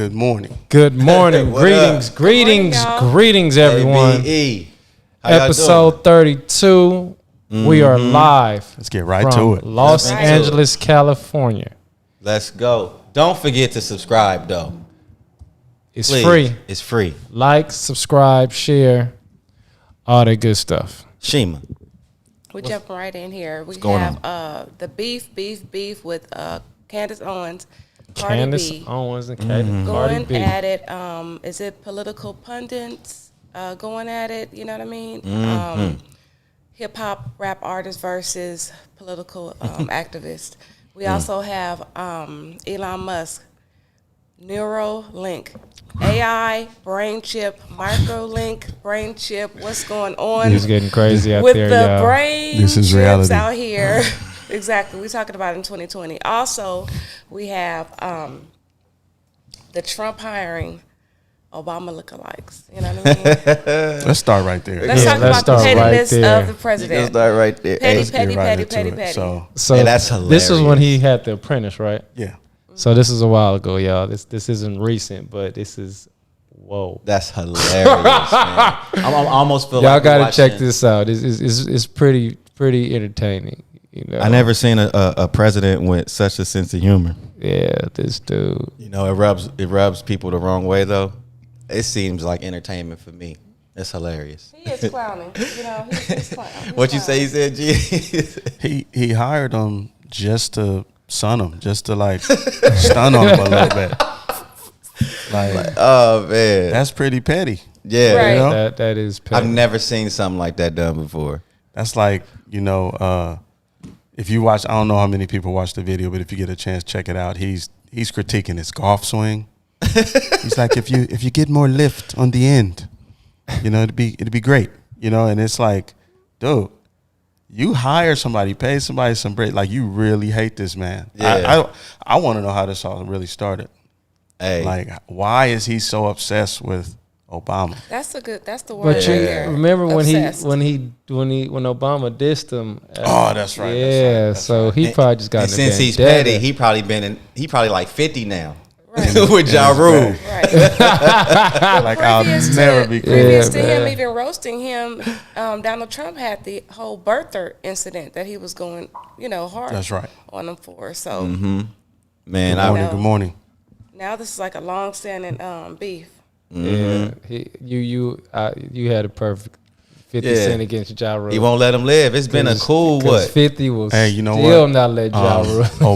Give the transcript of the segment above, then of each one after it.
Good morning. Good morning. Greetings, greetings, everyone. Episode 32. We are live. Let's get right to it. Los Angeles, California. Let's go. Don't forget to subscribe, though. It's Please. free. It's free. Like, subscribe, share, all that good stuff. Shima. We're jumping right in here. We going have the beef with Candace Owens, Cardi Candace B. Owens and Cardi Going B. at it. Is it political pundits going at it? You know what I mean? Hip hop rap artists versus political activists. We also have Elon Musk, Neuralink, AI, brain chip, microlink, brain chip. What's going on? It's getting crazy out with there, the y'all. brain This is chips reality. out here. Exactly. We're talking about it in 2020. Also, we have the Trump hiring Obama lookalikes. You know what I mean? Let's start right there. Let's talk about the pettiness of the You president. can start right there. Petty, Hey, Let's get petty, right petty, into petty, it. petty. So Hey, that's hilarious. This is when he had The Apprentice, right? Yeah. So this is a while ago, y'all. This isn't recent, but this is whoa. That's hilarious, man. I almost feel Y'all like gotta watching- check this out. It's pretty entertaining. You know, I never seen a president with such a sense of humor. Yeah, this dude. You know, it rubs people the wrong way, though. It seems like entertainment for me. It's hilarious. He is clowning. You know, he's clowning. What you say? He said, "G." He hired him just to sun him, just to like stun him a little bit. Like, Oh man, that's pretty petty. yeah. Right. You know? That is. I've petty. never seen something like that done before. That's like, if you watch, I don't know how many people watch the video, but if you get a chance, check it out. He's critiquing his golf swing. He's like, if you get more lift on the end, it'd be great. And it's like, dude, you hire somebody, pay somebody some break, like you really hate this man. Yeah. I want to know how this all really started. Hey, Like, why is he so obsessed with Obama? That's the word. But you right there. remember when Obsessed. when Obama dissed him? Oh, that's right. Yeah, That's so he probably just got and in a since he's vendetta. petty, he probably like 50 now. Right. With Ja Rule. Right. Like, I'll never be cool. Previous to man. him even roasting him, Donald Trump had the whole birther incident that he was going, hard That's right. on him for. So Man, Good morning. now this is like a long-standing beef. Yeah, you had a perfect 50 Yeah. Cent against Ja Rule. he won't let him live. It's been a cool 'cause what? 50 was Hey, you know still what? not let Ja Rule.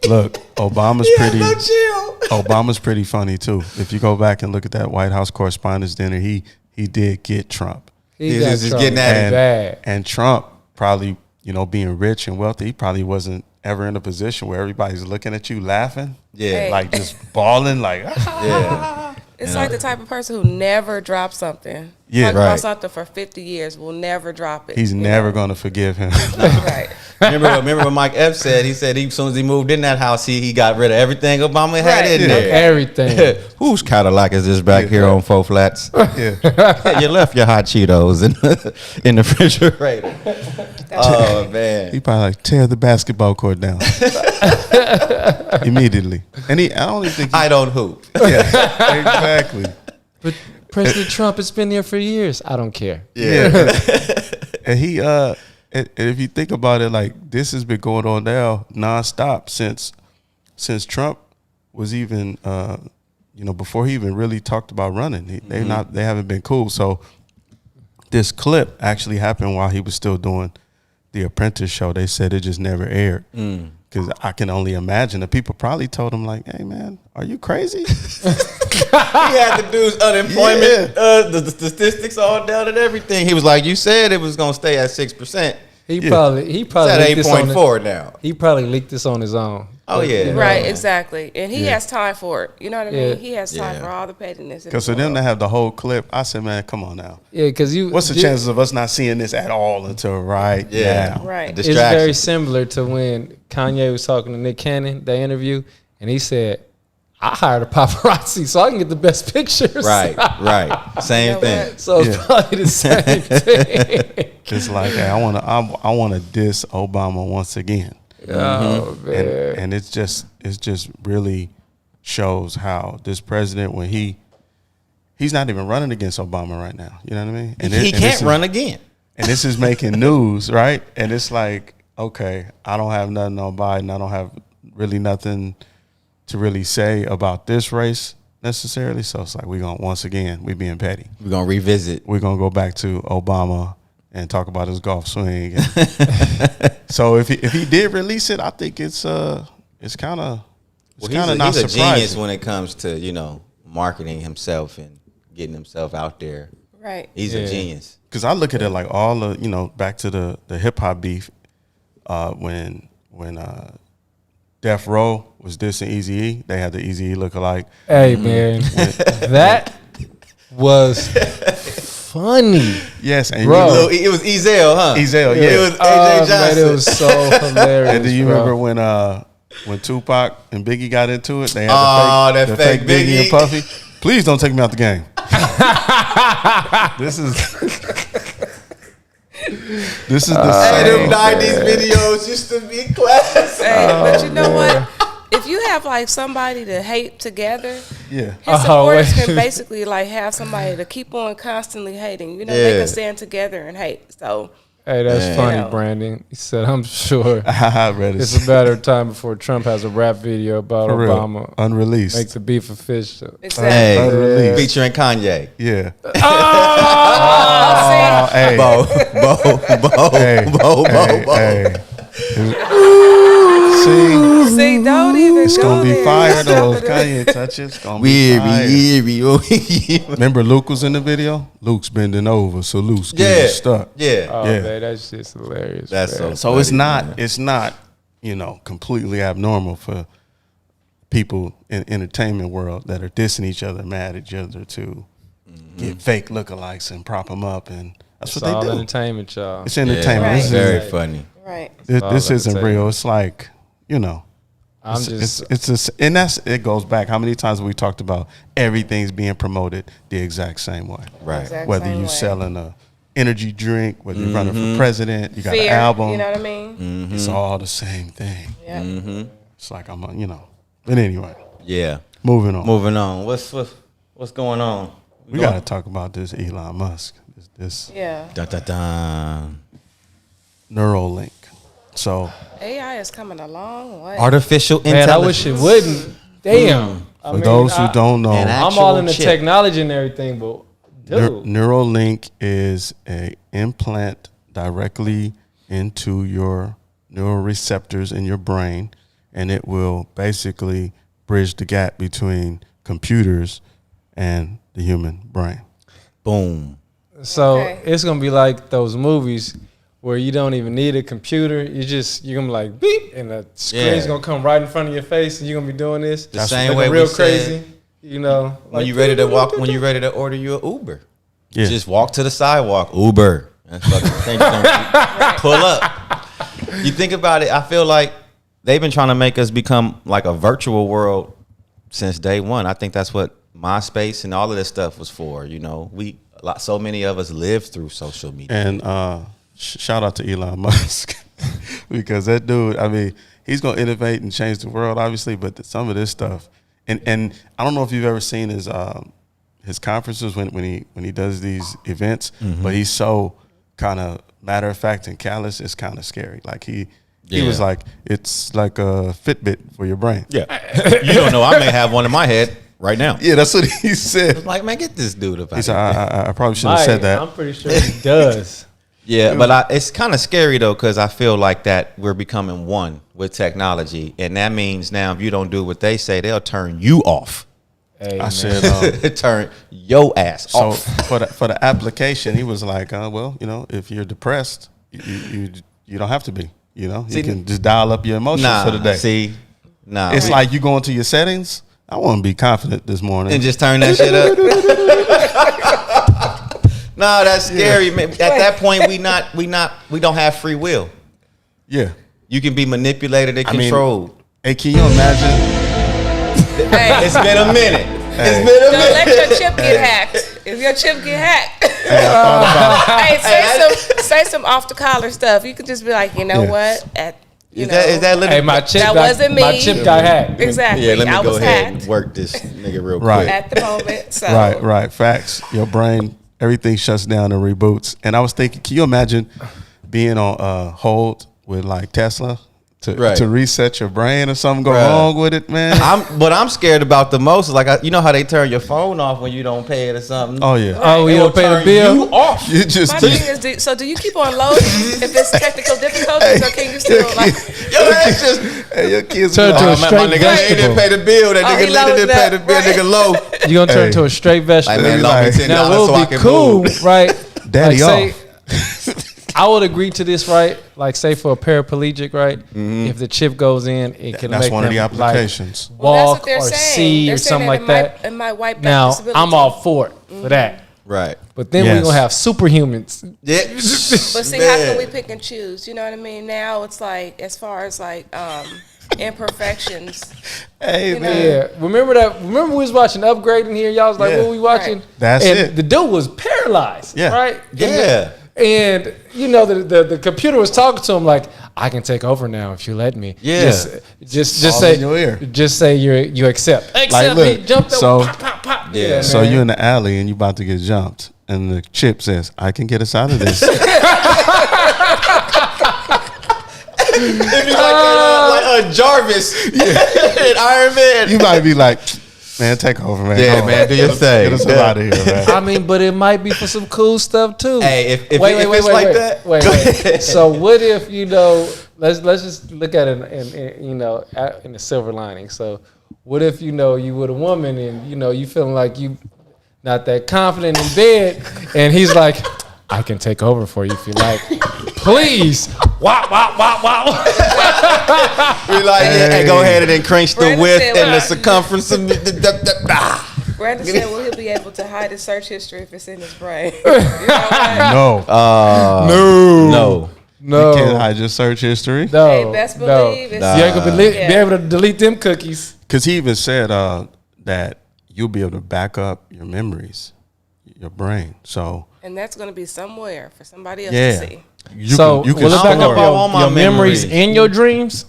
Look, Obama's pretty. No chill. Obama's pretty funny too. If you go back and look at that White House Correspondents' Dinner, he did get Trump, He He's got just Trump getting at him. bad. and Trump probably, being rich and wealthy, he probably wasn't ever in a position where everybody's looking at you laughing, Yeah. Hey. like just bawling, like Yeah. It's like the type of person who never drops something. Yeah, Talk about right. something for 50 years, will never drop it. he's never gonna forgive him. Right. Remember what Mike Epps said? He said as soon as he moved in that house, he got rid of everything Obama had Right. in there. Everything. Whose Cadillac is this back here on Four Flats? Yeah, You left your hot Cheetos in the refrigerator. Oh man. he probably like tear the basketball court down immediately, and I don't even think. I don't hoop. Yeah, exactly. But President Trump has been there for years. I don't care. Yeah. And he and if you think about it, like this has been going on now nonstop since Trump was even before he even really talked about running. They haven't been cool. So this clip actually happened while he was still doing the Apprentice show. They said it just never aired. Because I can only imagine the people probably told him like, "Hey man, are you crazy?" He had the dude's unemployment, the statistics all down and everything. He was like, "You said it was gonna stay at 6%. He Yeah. probably It's at leaked this on 8.4 now." He probably leaked this on his own. Oh, yeah. You know, Right, exactly. And he Yeah. has time for it. You know what I mean? Yeah. He has time Yeah. for all the pettiness. in Because the for them world. to have the whole clip, I said, "Man, come on now. Yeah, because What's the chances of us not seeing this at all until right Yeah. now?" Right. It's Distraction. very similar to when Kanye was talking to Nick Cannon, the interview, and he said, I hired a paparazzi so I can get the best pictures. Right. Same You know thing. what? So it's Yeah. probably the same thing. It's like, hey, I wanna diss Obama once again. Oh, man. And it's just really shows how this president, when he's not even running against Obama right now. You know what I mean? And he can't run again. And this is making news, right? And it's like, okay, I don't have nothing on Biden. I don't have really nothing to really say about this race necessarily. So it's like once again, we being petty. We're gonna revisit. We're gonna go back to Obama and talk about his golf swing. So if he did release it, I think it's kind of not he's a surprising. genius when it comes to marketing himself and getting himself out there. Right. He's a genius. Because I look at it like all the back to the hip hop beef when Death Row was dissing Eazy-E, they had the Eazy-E lookalike. Hey man, that was funny. Yes, and Bro. It was Ezel, huh? Ezel, yeah. It was AJ Johnson. Man, it was so hilarious. And do you bro. remember when Tupac and Biggie got into it? They had that fake Biggie and Biggie. Puffy. Please don't take me out the game. This is the Hey, same. them 90s videos used to be classic. Hey, but you know what? If you have like somebody to hate together, Yeah. his supporters wait. can basically like have somebody to keep on constantly hating. They Yeah. can stand together and hate. So Hey, that's Man. funny, Yeah. Brandon. He said, "I'm sure I read it. it's a matter of time before Trump has a rap video about For real. Obama. Unreleased. Make the beef official." exactly. Hey, Unreleased. featuring Kanye. Yeah. Oh, Hey. Bo. Hey. Hey. See, see, don't even it's go gonna be there. fire though. If Stop it. Kanye touch it, it's gonna be fire. Weary. Remember Luke was in the video? Luke's bending over, so Luke's getting Yeah. stuck. Yeah. Oh Yeah. man, that's just hilarious. That's man. So it's not completely abnormal for people in entertainment world that are dissing each other, mad at each other to get fake lookalikes and prop them up, and that's It's what all they do. entertainment, y'all. It's entertainment. Right. This, Very is, funny. Right. this all isn't entertainment. real. It's like I'm just and it goes back. How many times have we talked about everything's being promoted the exact same way? Right. Exact Whether same you way. selling a energy drink, whether you're running for president, you got Fear, an album. you know what I mean? It's all the same thing. Yeah. It's like But anyway, Yeah. moving on. Moving on. What's going on? We got to talk about this Elon Musk. This Yeah. Dun, dun, dun. Neuralink. So AI is coming a long way. Artificial man, intelligence. I wish it wouldn't. Damn. I for mean, those who don't know, and I'm all in the actual chip. technology and everything, but dude, Neuralink is a implant directly into your neural receptors in your brain, and it will basically bridge the gap between computers and the human brain. Boom. so Okay. it's gonna be like those movies where you don't even need a computer. You're gonna be like beep, and the screen's Yeah. gonna come right in front of your face, and you're gonna be doing this The same looking way real we crazy. said when you ready to walk, when you ready to order you an Uber, Yeah. just walk to the sidewalk. Uber. That's what the thing gonna pull up. You think about it. I feel like they've been trying to make us become like a virtual world since day one. I think that's what MySpace and all of this stuff was for. So many of us live through social media. And shout out to Elon Musk because that dude, I mean, he's going to innovate and change the world, obviously, but some of this stuff, and I don't know if you've ever seen his conferences when he does these events, but he's so kind of matter of fact and callous. It's kind of scary. Like he was like, it's like a Fitbit for your brain. Yeah, you don't know. I may have one in my head right now. Yeah, that's what he said. Like, man, get this dude up. He said, I probably shouldn't have said that. I'm pretty sure he does. Yeah, but it's kind of scary though, because I feel like that we're becoming one with technology, and that means now if you don't do what they say, they'll turn you off. Hey, I man. said, Turn your ass so off. for the application, he was like, well, if you're depressed, you don't have to be. You See, can just dial up your emotions for the day. It's like you go into your settings. I want to be confident this morning. and just turn that shit up. No, that's scary. Man. At that point, we don't have free will. Yeah. You can be manipulated and I mean, controlled. Hey, can you imagine? Hey, It's been a minute. Hey. It's been a don't minute. let your chip get hacked. If your chip get hacked, Hey, I thought about hey, say some off the collar stuff. You could just be like, you know Yeah. what? Is that Hey, my chip That got, wasn't me. My chip got hacked. Exactly. Yeah, let me I go was ahead hacked and work this nigga real Right. quick. at the moment. So Right. Facts. Your brain, everything shuts down and reboots. And I was thinking, can you imagine being on hold with like Tesla to reset your brain or something go wrong with it, man? What I'm scared about the most is like, you know how they turn your phone off when you don't pay it or something? Oh yeah. Oh, you don't pay the bill? You off. You just my thing is, do you keep on loading if it's technical difficulties, or can you still like? Yo, that's just. hey, your kids Turn be to a like, Man, my straight nigga ain't didn't vegetable. pay the bill. That he nigga Lynden loaded didn't pay the up, bill. right. Nigga low. You're gonna turn Hey. to a straight vegetable. Like, man, Like, loan me $10 now, so what I would be can cool, move. right? Daddy like, off. say, I would agree to this, right? Like, say for a paraplegic, right? If the chip goes in, it can That's make one of them, the applications. like, Well, that's walk what they're or saying. see They're or saying something like that. It might wipe out Now, disability. I'm all for it for that. Right. But then Yes. we're gonna have superhumans. Yeah. But see, how can we pick and choose? You know what I mean? Now it's like, as far as like imperfections. Hey You know? man. Yeah, remember we was watching Upgrade in here. Y'all was like, Yeah. "What we watching?" Right. That's and it. The dude was paralyzed. Yeah. Right. Yeah. And you know the computer was talking to him like, "I can take over now if you let me." Yeah. Just All say in your ear. Just say you accept. Accept look, me. Jump so- pop, pop, pop. Yeah. So man. you in the alley and you about to get jumped, and the chip says, "I can get us out of this." It'd be like Jarvis in Iron Man. You might be like, "Man, take over, man. Yeah, Come on. man, do your thing. Get us Yeah. out of here, man." I mean, but it might be for some cool stuff too. Hey, if it's like that, Wait. So what if let's just look at it in the silver lining. So what if you with a woman and you feeling like you not that confident in bed, and he's like, "I can take over for you if you like, please." Wow. we like, hey, go ahead and then crunch the Brandon width said, and the "Well, circumference of Brandon said, "Well, he'll be able to hide his search history if it's in his brain." You know what? No, No. No, you can't hide your search history. no, Hey, best believe it's- You ain't gonna be Yeah. able to delete them cookies. Because he even said that you'll be able to back up your memories, your brain. So And that's going to be somewhere for somebody else yeah, to see. you So can will it back store up it. I want my your memories memories. and your dreams?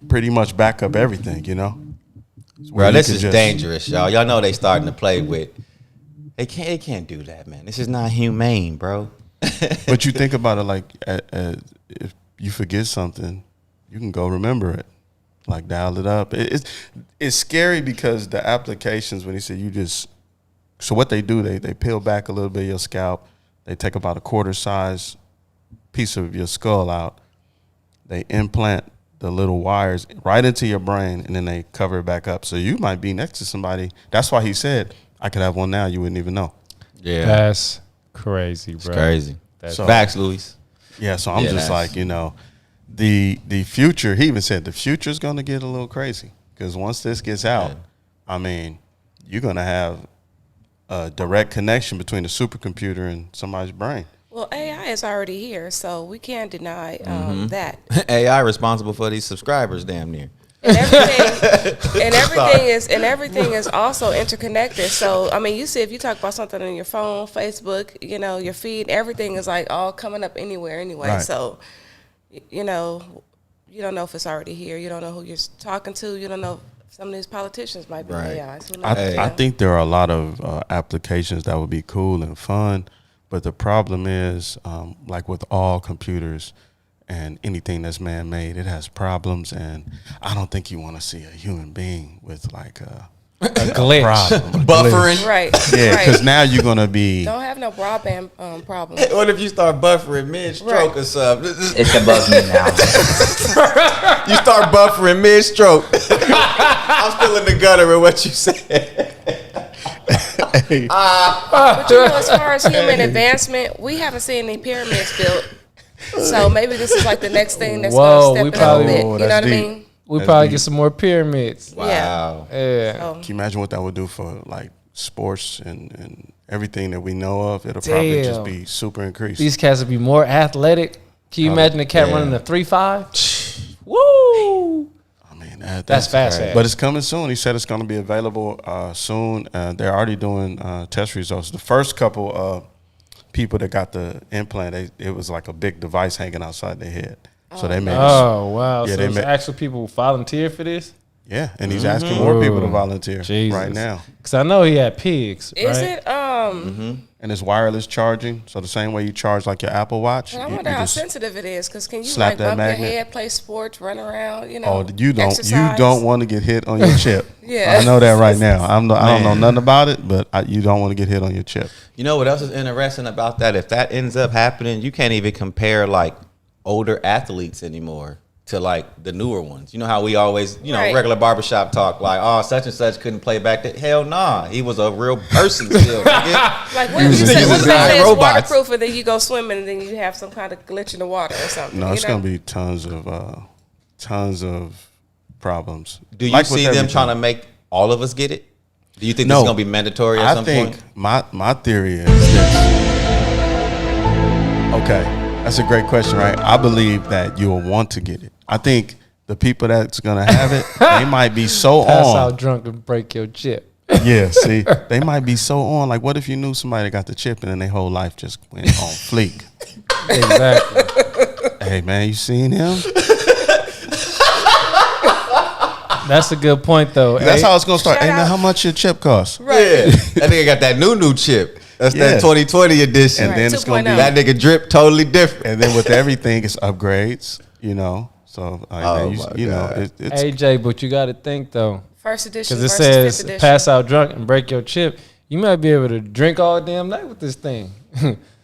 pretty much back up everything. Bro, You this could is just- dangerous, y'all. Y'all know they starting to play with. They can't do that, man. This is not humane, bro. But you think about it like if you forget something, you can go remember it, like dial it up. It's scary because the applications, when he said so what they do, they peel back a little bit of your scalp. They take about a quarter size piece of your skull out. They implant the little wires right into your brain, and then they cover it back up. So you might be next to somebody. That's why he said, "I could have one now. You wouldn't even know." Yeah, That's crazy, bro. it's crazy. So- Facts, Luis. Yeah, so I'm Yeah, just that's- like, the future, he even said the future is going to get a little crazy because once this gets out, I mean, you're going to have a direct connection between the supercomputer and somebody's brain. Well, AI is already here, so we can't deny that. AI responsible for these subscribers, damn near. And everything is also interconnected. So I mean, you see, if you talk about something on your phone, Facebook, your feed, everything is like all coming up anywhere anyway. Right. So you don't know if it's already here. You don't know who you're talking to. You don't know if some of these politicians might be Right. AIs. Who knows? I think there are a lot of applications that would be cool and fun, but the problem is, like with all computers and anything that's man-made, it has problems, and I don't think you want to see a human being with like a glitch. problem, a Buffering. glitch. Right. Yeah, right. because now you're gonna be. Don't have no broadband problem. What if you start buffering mid-stroke or something? It's above me now. You start buffering mid-stroke. I'm still in the gutter with what you said. But as far as human advancement, we haven't seen any pyramids built. So maybe this is like the next thing that's Whoa, going we to step probably- in a little bit. Oh, You know that's what I deep. mean? We That's probably deep. get some more pyramids. Wow. Yeah. Oh. Can you imagine what that would do for like sports and everything that we know of? It'll probably just Damn. be super increased. These cats would be more athletic. Can you imagine a cat yeah. running a 3.5? Woo! I mean, That's fast. But it's coming soon. He said it's going to be available soon. They're already doing test results. The first couple people that got the implant, it was like a big device hanging outside their head. So they made Oh wow! Yeah, So they there's make- actual people who volunteer for this. Yeah, and he's asking more people to Ooh, volunteer Jesus. right now. Because I know he had pigs. Is right? it? And it's wireless charging, so the same way you charge like your Apple Watch. I you wonder how just- sensitive it is. Because can you slap like that bump magnet. your head, play sports, run around? You know, Oh, you exercise? don't want to get hit on your chip. Yeah. I know that right now. I don't know Man. nothing about it, but you don't want to get hit on your chip. You know what else is interesting about that? If that ends up happening, you can't even compare like older athletes anymore to like the newer ones. You know how we always, Right. regular barbershop talk, like, oh, such and such couldn't play back then. Hell nah. He was a real person still. Nigga. Like what if you Niggas say, is what if they giant say it's robots. waterproof and then you go swimming and then you have some kind of glitch in the water or something? No, you it's know? gonna be tons of problems. Do you Like with see them everything. trying to make all of us get it? Do you think this No. is going to be mandatory at I some think point? my theory is this. Okay, that's a great question, right? I believe that you'll want to get it. I think the people that's gonna have it, they might be so Pass on. out drunk and break your chip. Yeah, see, they might be so on. Like, what if you knew somebody that got the chip and then their whole life just went on fleek? Exactly. Hey, man, you seen him? That's a good point though. That's Hey, how it's gonna start. Shout Hey, man, out. how much your chip cost? Right. Yeah. That nigga got that new chip. That's Yeah. that 2020 edition. And then it's gonna be 2.0. that nigga drip totally different. And then with everything, it's upgrades. You know, so Oh, my you know, God. it's AJ, but you got to think though, First edition because it versus fifth says edition. pass out drunk and break your chip. You might be able to drink all damn night with this thing.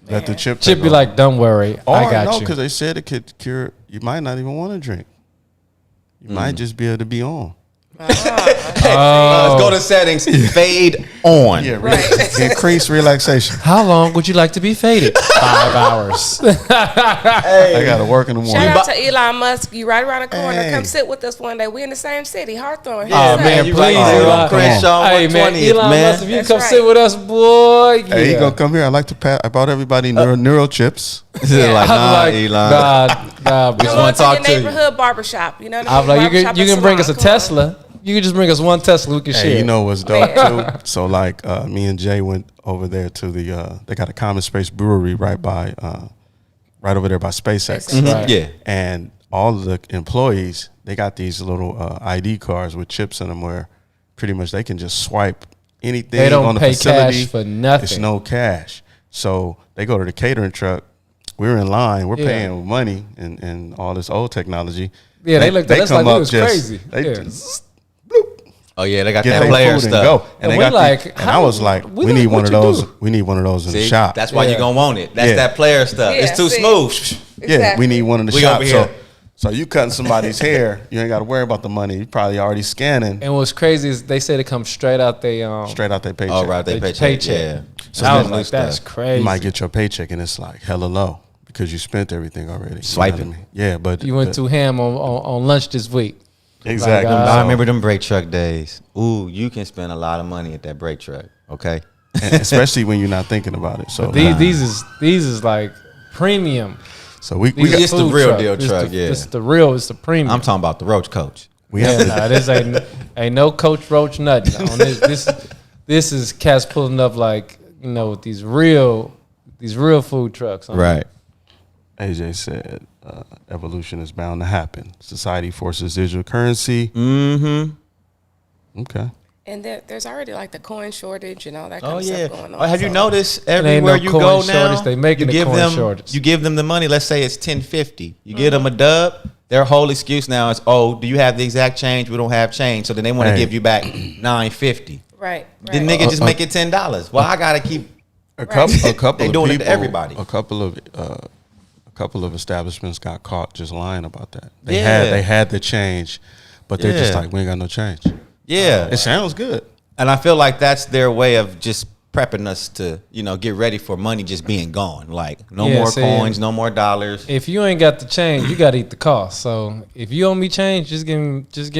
let the chip. Chip take be over. like, don't worry, or I got no, you. because they said it could cure. You might not even want to drink. You might just be able to be on. Let's go to settings. Fade on. Yeah, Right. increase relaxation. How long would you like to be faded? 5 hours. I got to work in the morning. Shout out to Elon Musk. You right around the corner. Hey. Come sit with us one day. We in the same city, Hawthorne. Oh, man, you please, right. Elon. Crenshaw Hey, man, 120th, Elon man. Musk, if you That's come right. sit with us, boy, yeah. Hey, he gonna come here. I like to pass. I bought everybody neural chips. Yeah. Like, I'm nah, like, Elon. nah, We bro. just Go wanna to talk your to you. neighborhood barbershop. You know what I I'm mean? like, Barbershop you and can bring us a salon. Come on. Tesla. You can just bring us one Tesla. We can share. Hey, you know what's dope too? So like, me and Jay went over there to the. They got a Common Space brewery right over there by SpaceX. SpaceX. Right. Yeah. And all of the employees, they got these little ID cards with chips in them where pretty much they can just swipe anything They don't on the pay facility. cash for nothing. It's no cash. So they go to the catering truck. We're in line. We're Yeah. paying money and all this old technology. Yeah, they looked at us like we come up was crazy. They Yeah. just Oh, yeah, they got get that their player food stuff. and go. And they we got like, and I was like, we we need like one what of you those. do. We need one of those in the See, shop. that's why Yeah. you're going to want it. That's Yeah. that player stuff. Yeah, It's too see. smooth. Yeah, Exactly. we need one in the We shop. over here. So you cutting somebody's hair, you ain't got to worry about the money. You probably already scanning And what's crazy is they said it comes straight out they straight out their paycheck. Oh, right, they They paycheck. paycheck. Yeah. So I was new like, that's stuff. crazy. You might get your paycheck and it's like hella low because you spent everything already. You know Swiping. what I mean? Yeah, but You went too ham on lunch this week. exactly. Like, I So- remember them brake truck days. Ooh, you can spend a lot of money at that brake truck. Okay. and especially when you're not thinking about it. So These is like premium. so we These got, It's the food real truck. deal It's truck, the- yeah. It's the real. It's the premium. I'm talking about the Roach Coach. we have to, Nah, this ain't no Coach Roach nothing on this. This is cats pulling up like with these real food trucks. Right. AJ said evolution is bound to happen. Society forces digital currency. Mm-hmm. Okay. And there's already like the coin shortage and all that kind Oh of yeah. stuff going on. Oh, have you So- noticed ain't everywhere no you coin go now? shortage. They making you the give coin them, shortage. You give them the money. Let's say it's $10.50. You give them a dub. Their whole excuse now is, oh, do you have the exact change? We don't have change. So then they want to Hey. give you back $9.50. Right. The right. nigga just make it $10. Well, I gotta keep. A couple They of doing it people, to everybody. A couple of establishments got caught just lying about that. Yeah. They had the change, but they're just Yeah. like, we ain't got no change. Yeah. It sounds good. And I feel like that's their way of just prepping us to, get ready for money just being gone. Like no Yeah, more see, coins, no more dollars. If you ain't got the change, you got to eat the cost. So if you owe me change, just give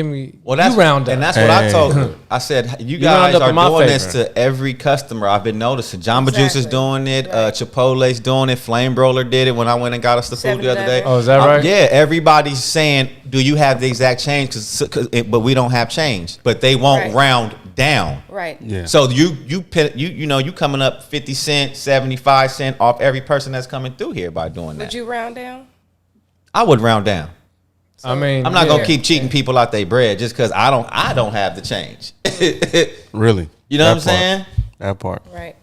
me. Well, that's you round up. and that's what I Hey. told them. I said, you round guys up are in my doing this favor. to every customer. I've been noticing. Jamba Juice is Exactly. doing it. Right. Chipotle's doing it. Flame Broiler did it when I went and got us the food the other day. 7-Eleven. Oh, is that right? Yeah, everybody's saying, do you have the exact change? But we don't have change. But they won't Right. round down. Right. Yeah. So you coming up 50 cents, 75 cents off every person that's coming through here by doing that. Would you round down? I would round down. I mean, I'm not gonna keep cheating people out their bread just because I don't have the change. Really? You know what I'm saying? That part. Right.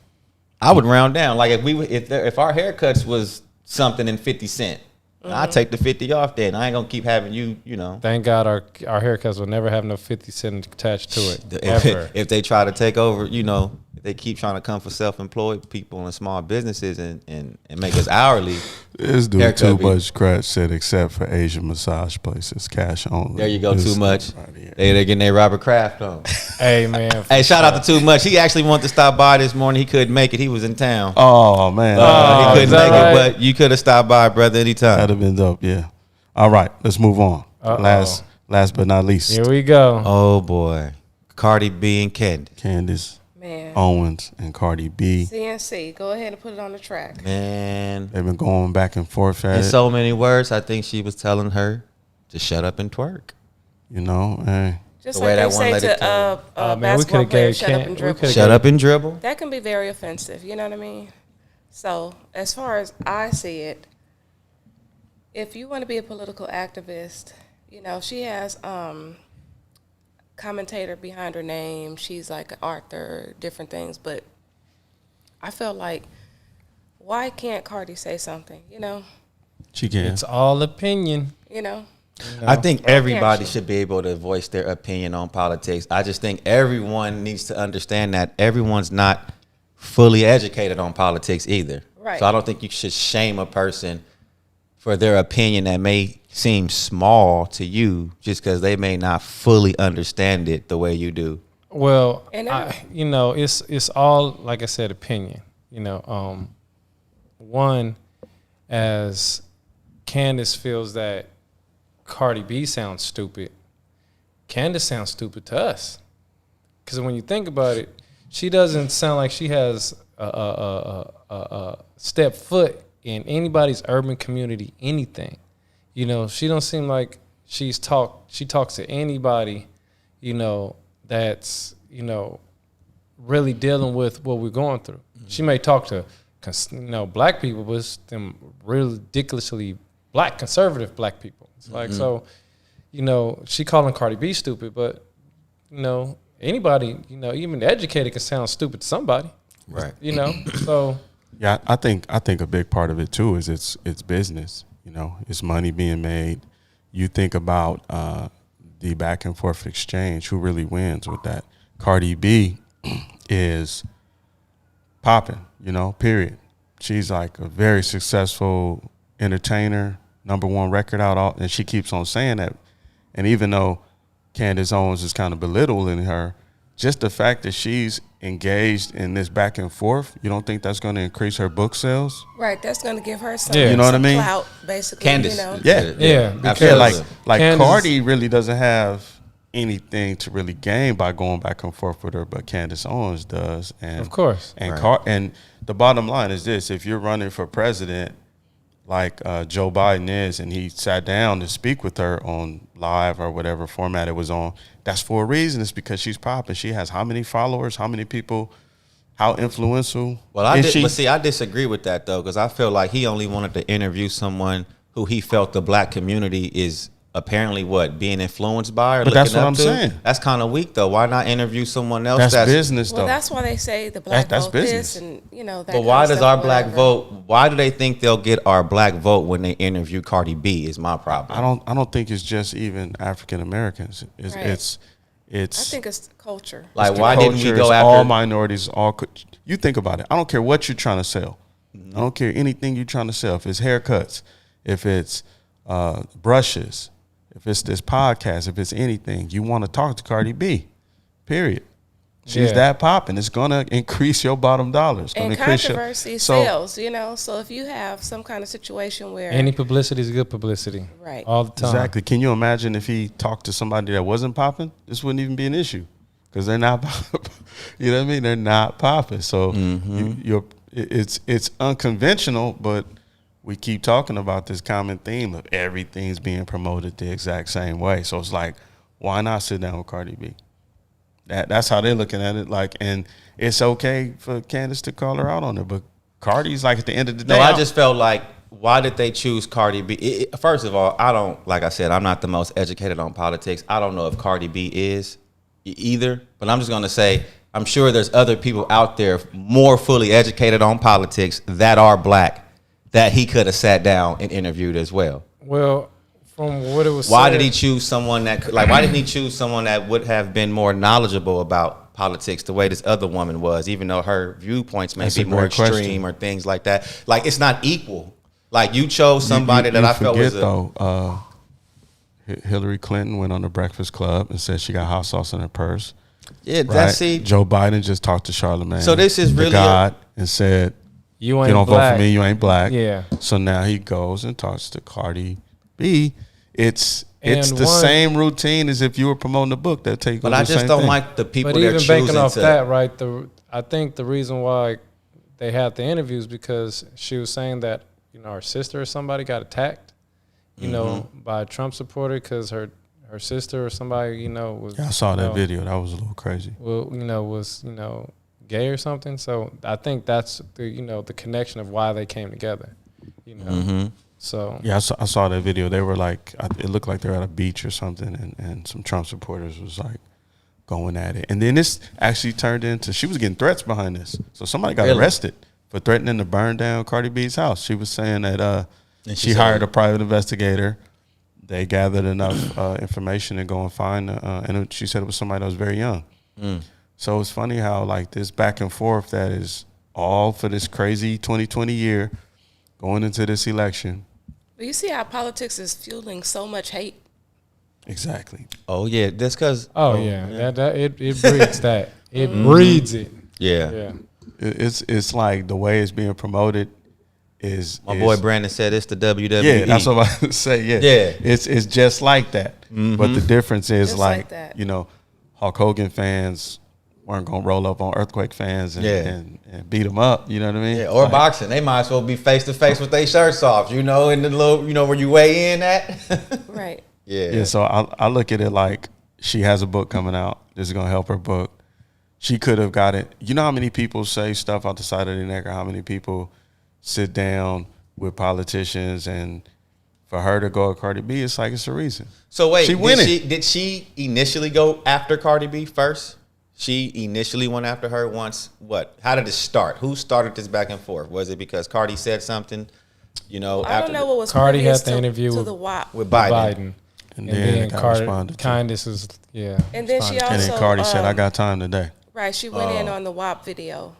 I would round down. Like if our haircuts was something in 50 cent, I'd take the 50 off then. I ain't gonna keep having you know. Thank God our haircuts will never have no 50 cent attached to it. Ever. If they try to take over, you know, if they keep trying to come for self-employed people and small businesses and make us hourly. This dude too much scratch said except for Asian massage places, cash only. There you go, This too much. Right, They're getting their Robert Kraft on. Hey man. Hey, shout out to Too Much. He actually wanted to stop by this morning. He couldn't make it. He was in town. Oh man, He couldn't make right? it, but you could have stopped by, brother, anytime. that'd have been dope. Yeah. All right, let's move on. Last but not least, Here we go. Oh boy, Cardi B and Candace. Candace Man. Owens and Cardi B. CNC, go ahead and put it on the track. Man, They've been going back and forth at in it. so many words, I think she was telling her to shut up and twerk. You know, hey, Just The way like that they one say lady to man, we basketball coulda players, gave shut up Can- and we dribble. coulda Shut up and dribble. That can be very offensive. You know what I mean? So as far as I see it, if you want to be a political activist, you know, she has commentator behind her name. She's like an author, different things. But I feel like, why can't Cardi say something? You know? she can. It's all opinion. You know? I think everybody can't she? should be able to voice their opinion on politics. I just think everyone needs to understand that everyone's not fully educated on politics either. Right. So I don't think you should shame a person for their opinion that may seem small to you just because they may not fully understand it the way you do. Well, And you know, it's all, like I said, opinion. You know, one, as Candace feels that Cardi B sounds stupid, Candace sounds stupid to us. Because when you think about it, she doesn't sound like she has a step foot in anybody's urban community, anything. You know, she don't seem like she talks to anybody, you know, that's, you know, really dealing with what we're going through. Mm-hmm. She may talk to, you know, black people, but it's them ridiculously black, conservative black people. It's like, so, you know, she calling Cardi B stupid, but, you know, anybody, you know, even educated can sound stupid to somebody. Right. You know, so. Yeah, I think a big part of it too is it's business. You know, it's money being made. You think about the back and forth exchange. Who really wins with that? Cardi B is popping. You know, period. She's like a very successful entertainer, #1 record out, and she keeps on saying that. And even though Candace Owens is kind of belittling her, just the fact that she's engaged in this back and forth, you don't think that's going to increase her book sales? Right, that's going to give her some, Yeah. You know what I mean? clout, basically. Candace. You know? Yeah. Yeah, Yeah, because like Candace- Cardi really doesn't have anything to really gain by going back and forth with her, but Candace Owens does. And Of course. And Right. and the bottom line is this: if you're running for president, like Joe Biden is, and he sat down to speak with her on live or whatever format it was on, that's for a reason. It's because she's popping. She has how many followers? How many people? How influential? Well, is she? but see, I disagree with that though, because I feel like he only wanted to interview someone who he felt the black community is apparently being influenced by or But looking that's what up I'm to. saying. That's kind of weak though. Why not interview someone else? That's business, though. Well, that's why they say the black That's vote business. this and, you know, that But kind why of does stuff, our black whatever. vote? Why do they think they'll get our black vote when they interview Cardi B? Is my problem. I don't think it's just even African Americans. It's Right. it's I think it's culture. Like, it's why didn't we culture, go it's after all minorities? You think about it. I don't care what you're trying to sell. Mm-hmm. I don't care anything you're trying to sell. If it's haircuts, if it's brushes, if it's this podcast, if it's anything, you want to talk to Cardi B. Period. She's Yeah. that popping. It's gonna increase your bottom dollar. It's gonna And increase controversy so sells, you know. So if you have some kind of situation where Any publicity is good publicity. Right. All the time. exactly. Can you imagine if he talked to somebody that wasn't popping? This wouldn't even be an issue because they're not. You know what I mean? They're not popping. So it's unconventional, but we keep talking about this common theme of everything's being promoted the exact same way. So it's like, why not sit down with Cardi B? That's how they're looking at it. Like, and it's okay for Candace to call her out on it, but Cardi's like at the end of the day. No, I just felt like why did they choose Cardi B? First of all, I don't, like I said, I'm not the most educated on politics. I don't know if Cardi B is either, but I'm just going to say, I'm sure there's other people out there more fully educated on politics that are black that he could have sat down and interviewed as well. Well, from what it was Why said, did he choose someone that, like, why didn't he choose someone that would have been more knowledgeable about politics the way this other woman was, even though her viewpoints may be more extreme or things like that? Like, it's not equal. Like, you chose somebody that I felt was Hillary Clinton went on the Breakfast Club and said she got hot sauce in her purse. Yeah, right? that's it. Joe Biden just talked to Charlemagne. So this is really God and said, you ain't don't black. vote for me, you ain't black. Yeah. So now he goes and talks to Cardi B. It's And the same routine as if you were promoting a book that take. But I just don't like the people But they're even choosing banking off to. that, right? I think the reason why they had the interviews because she was saying that her sister or somebody got attacked, by a Trump supporter because her sister or somebody was. Yeah, I saw that video. That was a little crazy. Well, was gay or something. So I think that's the connection of why they came together. So yeah, I saw that video. They were like, it looked like they were at a beach or something, and some Trump supporters was like going at it. And then this actually turned into, she was getting threats behind this. So somebody got arrested for threatening to burn down Cardi B's house. She was saying that she hired a private investigator. They gathered enough information to go and find, and she said it was somebody that was very young. So it's funny how like this back and forth that is all for this crazy 2020 year going into this election. But you see how politics is fueling so much hate. Exactly. Oh yeah, that's because. It breeds that. It breeds it. Yeah. It's like the way it's being promoted is My boy Brandon said it's the WWE. Yeah, that's what I was gonna say. Yeah. It's just like that. But the difference is Just like that. Hulk Hogan fans weren't gonna roll up on Earthquake fans and beat them up. You know what I mean? Yeah, or like, boxing. They might as well be face to face with their shirts off. In the little, where you weigh in at. Right. Yeah. So I look at it like she has a book coming out. This is gonna help her book. She could have got it. You know how many people say stuff out the side of their neck, or how many people sit down with politicians, and for her to go at Cardi B, it's like it's a reason. So wait, did she initially go after Cardi B first? She initially went after her once. What? How did it start? Who started this back and forth? Was it because Cardi said something? I don't know what was Cardi had to the interview to the WAP. with Biden. And then Candace was And then she and then also Cardi said, "I got time today." Right, she went in on the WAP video.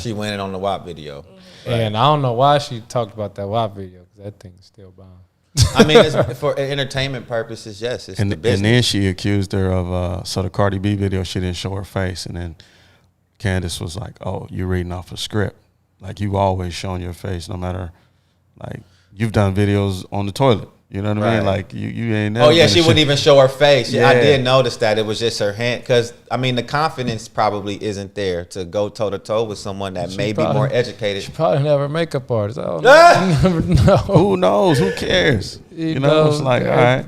She went in on the WAP video. And I don't know why she talked about that WAP video because that thing's still bomb. I mean, it's for entertainment purposes, yes. It's And the business. then she accused her of so the Cardi B video, she didn't show her face, and then Candace was like, "Oh, you're reading off a script. Like you've always shown your face, no matter like you've done videos on the toilet. You know what I mean? Like you ain't never. Oh yeah, she wouldn't even show her face. Yeah. I did notice that it was just her hand, because I mean the confidence probably isn't there to go toe to toe with someone that may be more educated. She probably never makeup artist. I don't know. You never know. Who knows? Who cares? You know, it's like all right.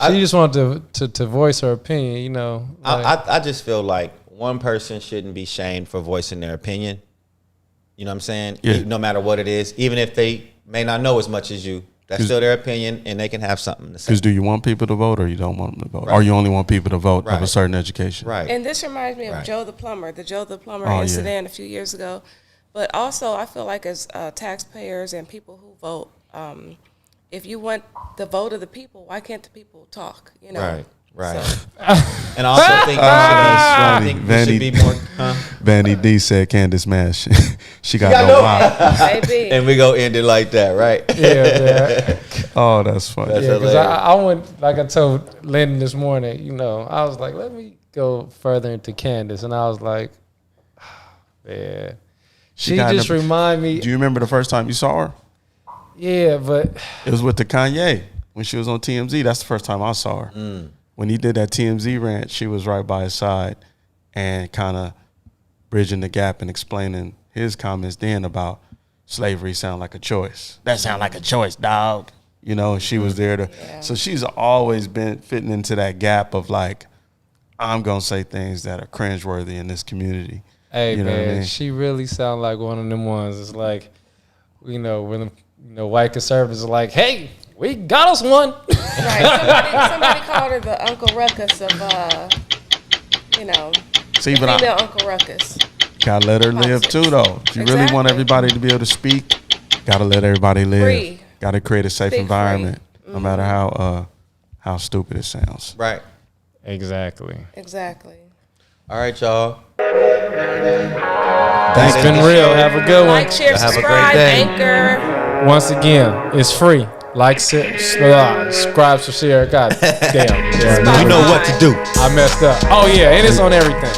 She just wanted to voice her opinion. I just feel like one person shouldn't be shamed for voicing their opinion. You know what I'm saying? Yeah. No matter what it is, even if they may not know as much as you. That's still their opinion, and they can have something to say. Because do you want people to vote, or you don't want them to vote, Right. or you only want people to vote of Right. a certain education? Right. And this reminds me of Right. Joe the Plumber Oh, incident a few years ago. But also, I feel like as taxpayers and people who vote, if you want the vote of the people, why can't the people talk? Right. So, And I also think I think we should be more. Vanny D said Candace Mash. she got no vibe. maybe. And we go end it like that, right? Yeah, Oh, that's funny. That's because hilarious. I went, like I told Lynden this morning, I was like, let me go further into Candace. And I was like, man, she got just the- remind me. Do you remember the first time you saw her? Yeah, but It was with the Kanye when she was on TMZ. That's the first time I saw her. When he did that TMZ rant, she was right by his side and kind of bridging the gap and explaining his comments then about slavery sound like a choice. That sound like a choice, dog. She was there to. Yeah. So she's always been fitting into that gap of like, I'm gonna say things that are cringeworthy in this community. hey, You know what I man, mean? she really sound like one of them ones. It's like, when white conservatives are like, hey, we got us one. Right. Somebody called her the Uncle Ruckus of, See, but female Uncle Ruckus. gotta let her live too, though. If you really want everybody to be able to speak, gotta let everybody live. Free. Gotta create a safe Speak environment, free. no matter how stupid it sounds. Right. Exactly. All right, y'all. It's been real. Have a good one. Like, share, Have a great subscribe, day. Anchor. Once again, it's free. Like, subscribe, share. God damn. You know what to do. I messed up. Oh, yeah, and it's on everything.